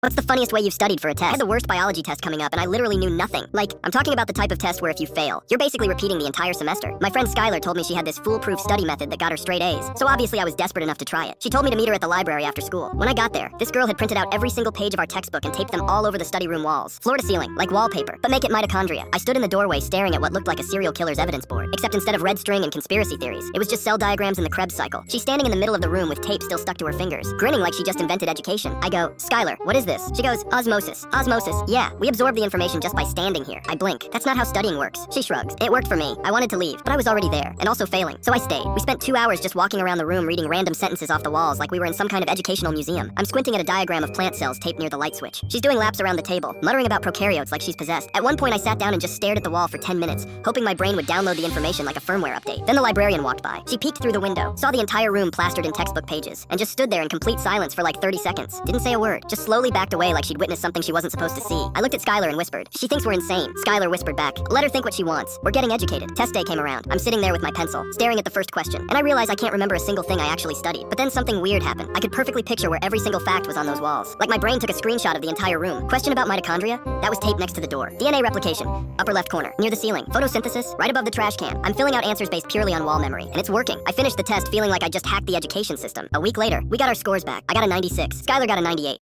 What's the funniest way you've studied for a test? I had the worst biology test coming up and I literally knew nothing. Like, I'm talking about the type of test where if you fail, you're basically repeating the entire semester. My friend Skylar told me she had this foolproof study method that got her straight A's. So obviously I was desperate enough to try it. She told me to meet her at the library after school. When I got there, this girl had printed out every single page of our textbook and taped them all over the study room walls. Floor to ceiling, like wallpaper. But make it mitochondria. I stood in the doorway staring at what looked like a serial killer's evidence board. Except instead of red string and conspiracy theories, it was just cell diagrams and the Krebs cycle. She's standing in the middle of the room with tape still stuck to her fingers, grinning like she just invented education. I go, Skylar, what is this? She goes, osmosis. Osmosis. Yeah, we absorb the information just by standing here. I blink. That's not how studying works. She shrugs. It worked for me. I wanted to leave, but I was already there, and also failing. So I stayed. We spent 2 hours just walking around the room reading random sentences off the walls like we were in some kind of educational museum. I'm squinting at a diagram of plant cells taped near the light switch. She's doing laps around the table, muttering about prokaryotes like she's possessed. At one point I sat down and just stared at the wall for 10 minutes, hoping my brain would download the information like a firmware update. Then the librarian walked by. She peeked through the window, saw the entire room plastered in textbook pages, and just stood there in complete silence for like 30 seconds. Didn't say a word, just slowly backed away like she'd witnessed something she wasn't supposed to see. I looked at Skylar and whispered, "She thinks we're insane." Skylar whispered back, "Let her think what she wants. We're getting educated." Test day came around. I'm sitting there with my pencil, staring at the first question, and I realize I can't remember a single thing I actually studied. But then something weird happened. I could perfectly picture where every single fact was on those walls. Like my brain took a screenshot of the entire room. Question about mitochondria? That was taped next to the door. DNA replication, upper left corner, near the ceiling. Photosynthesis, right above the trash can. I'm filling out answers based purely on wall memory, and it's working. I finished the test feeling like I just hacked the education system. A week later, we got our scores back. I got a 96. Skylar got a 98.